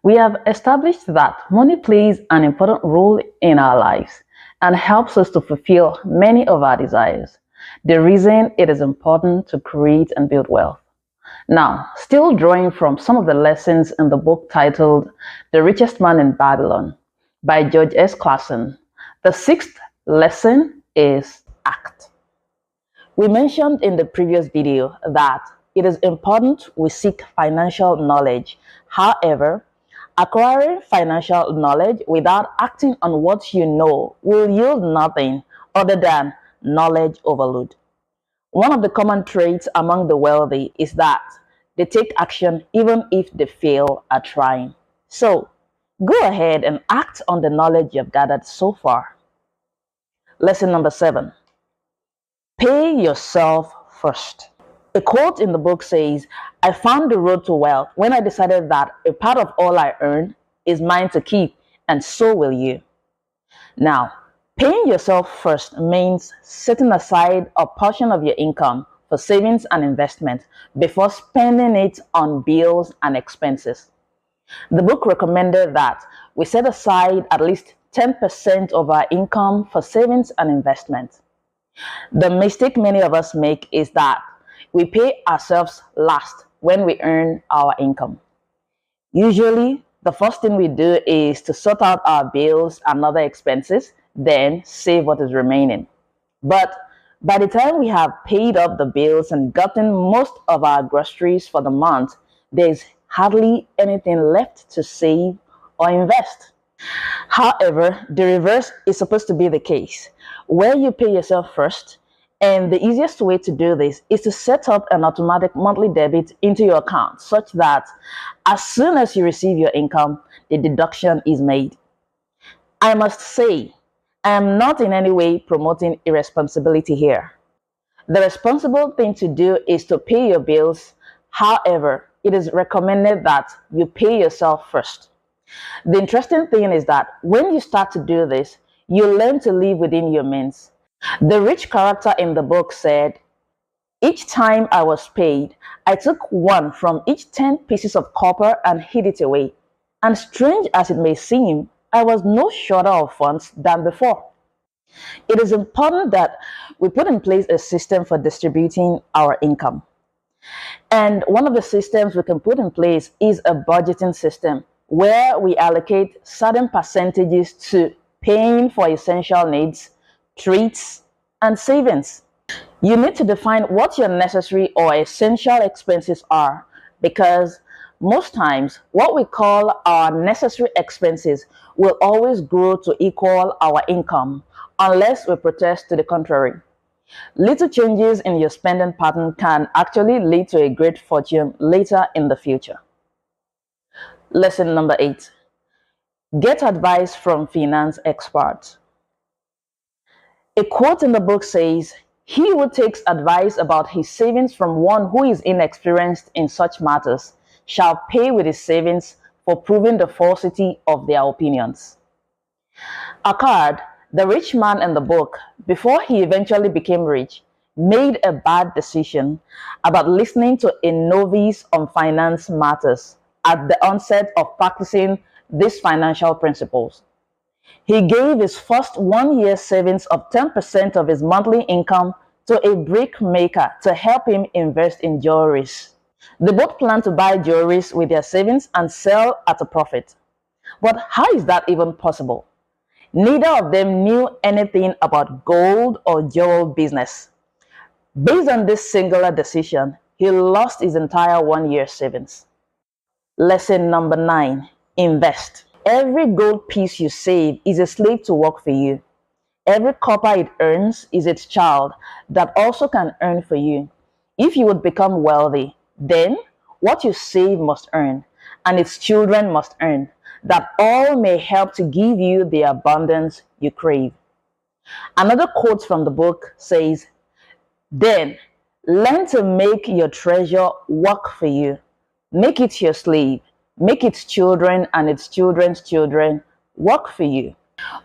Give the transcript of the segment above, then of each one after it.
We have established that money plays an important role in our lives and helps us to fulfill many of our desires. The reason it is important to create and build wealth. Now, still drawing from some of the lessons in the book titled The Richest Man in Babylon by George S. Clason, the sixth lesson is act. We mentioned in the previous video that it is important we seek financial knowledge. However, acquiring financial knowledge without acting on what you know will yield nothing other than knowledge overload. One of the common traits among the wealthy is that they take action even if they fail at trying. So, go ahead and act on the knowledge you've gathered so far. Lesson number 7. Pay yourself first. A quote in the book says, I found the road to wealth when I decided that a part of all I earn is mine to keep, and so will you. Now, paying yourself first means setting aside a portion of your income for savings and investment before spending it on bills and expenses. The book recommended that we set aside at least 10% of our income for savings and investment. The mistake many of us make is that we pay ourselves last when we earn our income. Usually, the first thing we do is to sort out our bills and other expenses, then save what is remaining. But by the time we have paid up the bills and gotten most of our groceries for the month, there's hardly anything left to save or invest. However, the reverse is supposed to be the case, where you pay yourself first. And the easiest way to do this is to set up an automatic monthly debit into your account such that as soon as you receive your income, the deduction is made. I must say, I am not in any way promoting irresponsibility here. The responsible thing to do is to pay your bills. However, it is recommended that you pay yourself first. The interesting thing is that when you start to do this, you learn to live within your means. The rich character in the book said, each time I was paid, I took one from each 10 pieces of copper and hid it away. And strange as it may seem, I was no shorter of funds than before. It is important that we put in place a system for distributing our income. And one of the systems we can put in place is a budgeting system where we allocate certain percentages to paying for essential needs, treats, and savings. You need to define what your necessary or essential expenses are, because most times what we call our necessary expenses will always grow to equal our income unless we protest to the contrary. Little changes in your spending pattern can actually lead to a great fortune later in the future. Lesson number 8. Get advice from finance experts. A quote in the book says, he who takes advice about his savings from one who is inexperienced in such matters shall pay with his savings for proving the falsity of their opinions. Akkad, the rich man in the book, before he eventually became rich, made a bad decision about listening to a novice on finance matters at the onset of practicing these financial principles. He gave his first 1 year savings of 10% of his monthly income to a brick maker to help him invest in jewelries. They both planned to buy jewelries with their savings and sell at a profit. But how is that even possible? Neither of them knew anything about gold or jewel business. Based on this singular decision, he lost his entire 1 year savings. Lesson number 9. Invest. Every gold piece you save is a slave to work for you. Every copper it earns is its child that also can earn for you. If you would become wealthy, then what you save must earn, and its children must earn, that all may help to give you the abundance you crave. Another quote from the book says, then learn to make your treasure work for you. Make it your slave. Make its children and its children's children work for you.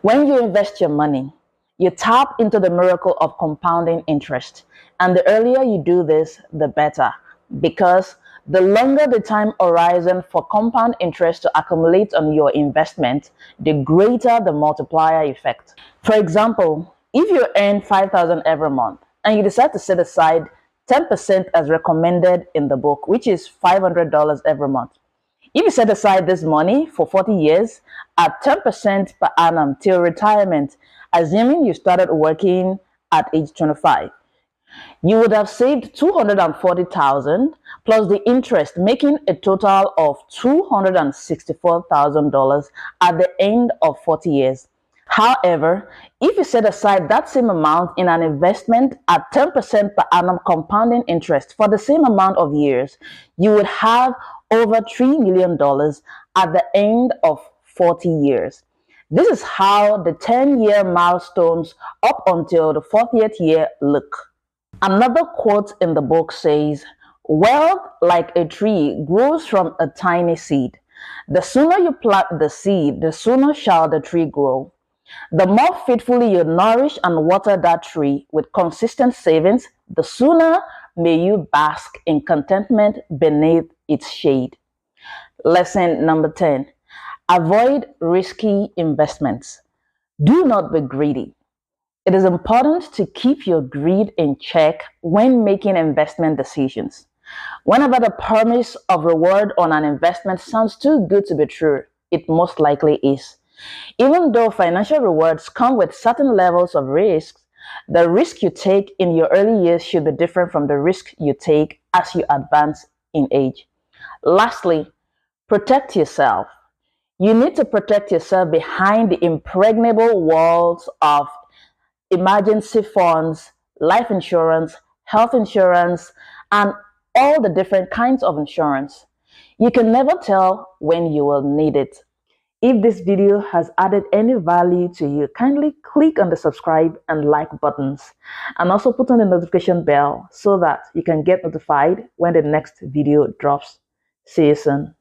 When you invest your money, you tap into the miracle of compounding interest. And the earlier you do this, the better, because The longer the time horizon for compound interest to accumulate on your investment, the greater the multiplier effect. For example, if you earn 5,000 every month and you decide to set aside 10% as recommended in the book, which is $500 every month. If you set aside this money for 40 years at 10% per annum till retirement, assuming you started working at age 25, you would have saved 240,000 plus the interest, making a total of $264,000 at the end of 40 years. However, if you set aside that same amount in an investment at 10% per annum compounding interest for the same amount of years, you would have over $3 million at the end of 40 years. This is how the 10-year milestones up until the 40th year look. Another quote in the book says, "Wealth, like a tree, grows from a tiny seed. The sooner you plant the seed, the sooner shall the tree grow. The more faithfully you nourish and water that tree with consistent savings, the sooner may you bask in contentment beneath its shade." Lesson number 10. Avoid risky investments. Do not be greedy. It is important to keep your greed in check when making investment decisions. Whenever the promise of reward on an investment sounds too good to be true, it most likely is. Even though financial rewards come with certain levels of risk, the risk you take in your early years should be different from the risk you take as you advance in age. Lastly, protect yourself. You need to protect yourself behind the impregnable walls of emergency funds, life insurance, health insurance, and all the different kinds of insurance. You can never tell when you will need it. If this video has added any value to you, kindly click on the subscribe and like buttons, and also put on the notification bell so that you can get notified when the next video drops. See you soon.